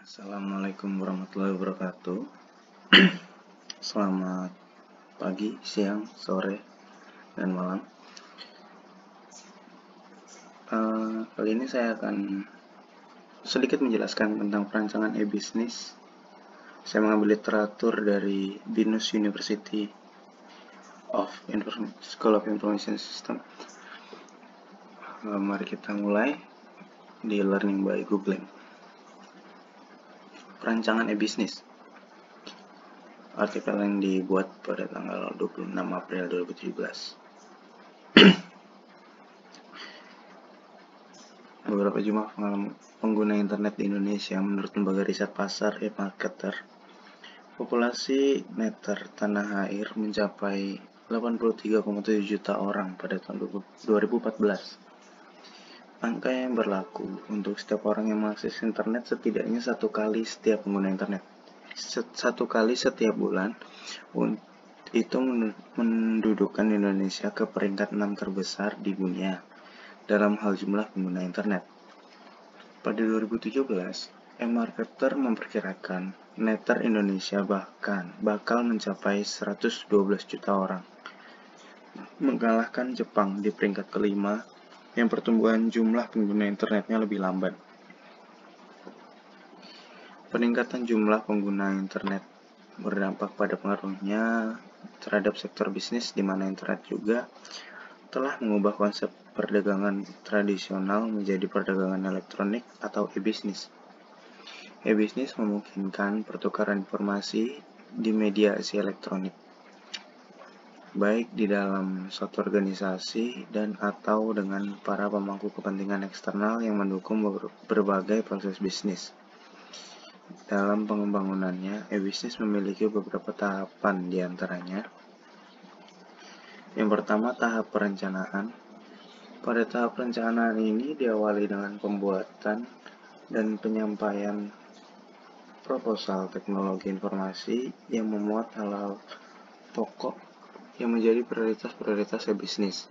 Assalamualaikum warahmatullahi wabarakatuh. Selamat pagi, siang, sore, dan malam. Kali ini saya akan sedikit menjelaskan tentang perancangan e-bisnis. Saya mengambil literatur dari Binus University of School of Information System. Mari kita mulai di Learning by Googling. Perancangan e-bisnis. Artikel yang dibuat pada tanggal 26 April 2017. Beberapa jumlah pengguna internet di Indonesia menurut lembaga riset pasar eMarketer. Populasi meter tanah air mencapai 83,7 juta orang pada tahun 2014. Angka yang berlaku untuk setiap orang yang mengakses internet setidaknya satu kali setiap pengguna internet. Satu kali setiap bulan, itu mendudukan Indonesia ke peringkat 6 terbesar di dunia dalam hal jumlah pengguna internet. Pada 2017, eMarketer memperkirakan netter Indonesia bakal mencapai 112 juta orang, mengalahkan Jepang di peringkat kelima yang pertumbuhan jumlah pengguna internetnya lebih lambat. Peningkatan jumlah pengguna internet berdampak pada pengaruhnya terhadap sektor bisnis, di mana internet juga telah mengubah konsep perdagangan tradisional menjadi perdagangan elektronik atau e-bisnis. E-bisnis memungkinkan pertukaran informasi di mediasi elektronik, baik di dalam suatu organisasi dan atau dengan para pemangku kepentingan eksternal yang mendukung berbagai proses bisnis. Dalam pengembangannya, e-bisnis memiliki beberapa tahapan, diantaranya yang pertama, tahap perencanaan. Pada tahap perencanaan ini diawali dengan pembuatan dan penyampaian proposal teknologi informasi yang memuat hal-hal pokok yang menjadi prioritas e-bisnis.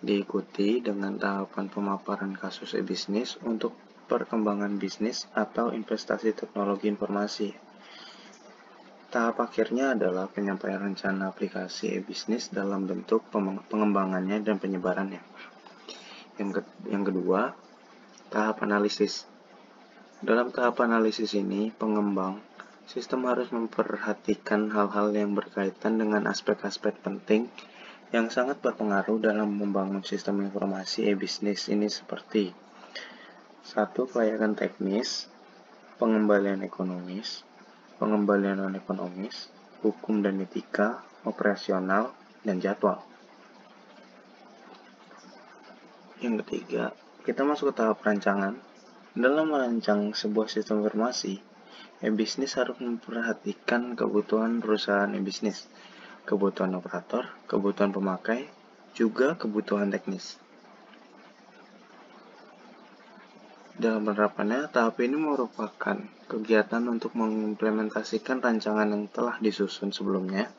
Diikuti dengan tahapan pemaparan kasus e-bisnis untuk perkembangan bisnis atau investasi teknologi informasi. Tahap akhirnya adalah penyampaian rencana aplikasi e-bisnis dalam bentuk pengembangannya dan penyebarannya. Yang kedua, tahap analisis. Dalam tahap analisis ini, pengembang sistem harus memperhatikan hal-hal yang berkaitan dengan aspek-aspek penting yang sangat berpengaruh dalam membangun sistem informasi e-bisnis ini, seperti 1. Kelayakan teknis, pengembalian non-ekonomis, hukum dan etika, operasional, dan jadwal. Yang ketiga, kita masuk ke tahap perancangan. Dalam merancang sebuah sistem informasi, e-bisnis harus memperhatikan kebutuhan perusahaan e-bisnis, kebutuhan operator, kebutuhan pemakai, juga kebutuhan teknis. Dalam penerapannya, tahap ini merupakan kegiatan untuk mengimplementasikan rancangan yang telah disusun sebelumnya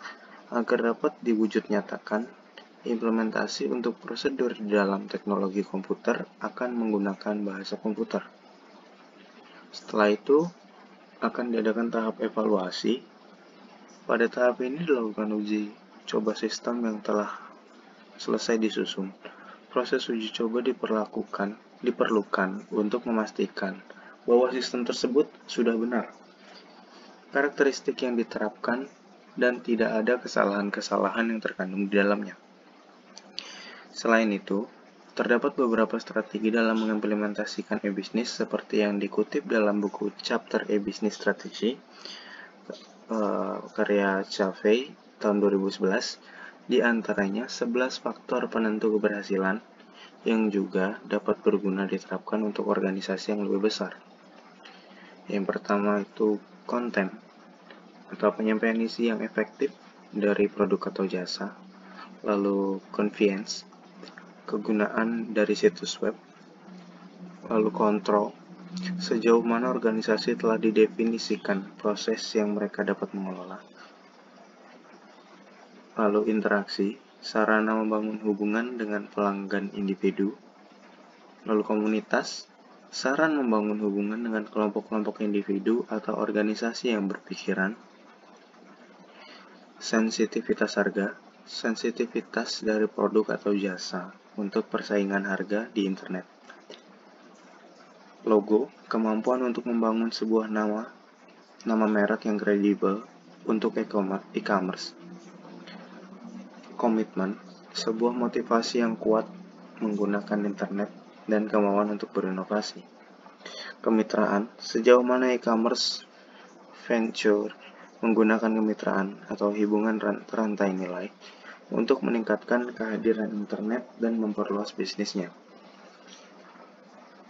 agar dapat diwujud nyatakan. Implementasi untuk prosedur di dalam teknologi komputer akan menggunakan bahasa komputer. Setelah itu, akan diadakan tahap evaluasi. Pada tahap ini dilakukan uji coba sistem yang telah selesai disusun. Proses uji coba diperlukan untuk memastikan bahwa sistem tersebut sudah benar, karakteristik yang diterapkan, dan tidak ada kesalahan-kesalahan yang terkandung di dalamnya. Selain itu, terdapat beberapa strategi dalam mengimplementasikan e-bisnis seperti yang dikutip dalam buku Chapter E-Business Strategy karya Chavez tahun 2011, di antaranya 11 faktor penentu keberhasilan yang juga dapat berguna diterapkan untuk organisasi yang lebih besar. Yang pertama itu konten atau penyampaian isi yang efektif dari produk atau jasa. Lalu convenience, kegunaan dari situs web. Lalu kontrol, sejauh mana organisasi telah didefinisikan proses yang mereka dapat mengelola. Lalu interaksi, sarana membangun hubungan dengan pelanggan individu. Lalu komunitas, Saran membangun hubungan dengan kelompok-kelompok individu atau organisasi yang berpikiran. Sensitivitas harga, sensitivitas dari produk atau jasa untuk persaingan harga di internet. Logo, kemampuan untuk membangun sebuah nama merek yang kredibel untuk e-commerce. Komitmen, sebuah motivasi yang kuat menggunakan internet dan kemauan untuk berinovasi. Kemitraan, sejauh mana e-commerce venture menggunakan kemitraan atau hubungan rantai nilai untuk meningkatkan kehadiran internet dan memperluas bisnisnya.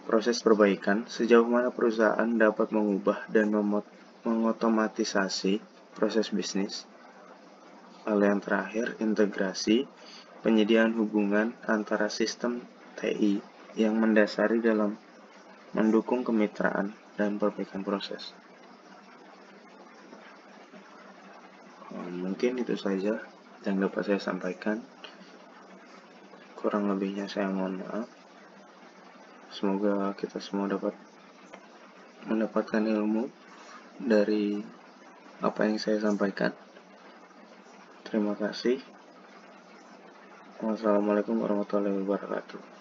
Proses perbaikan, sejauh mana perusahaan dapat mengubah dan mengotomatisasi proses bisnis. Lalu yang terakhir, integrasi, penyediaan hubungan antara sistem TI yang mendasari dalam mendukung kemitraan dan perbaikan proses. Mungkin itu saja yang dapat saya sampaikan. Kurang lebihnya saya mohon maaf. Semoga kita semua dapat mendapatkan ilmu dari apa yang saya sampaikan. Terima kasih. Wassalamualaikum warahmatullahi wabarakatuh.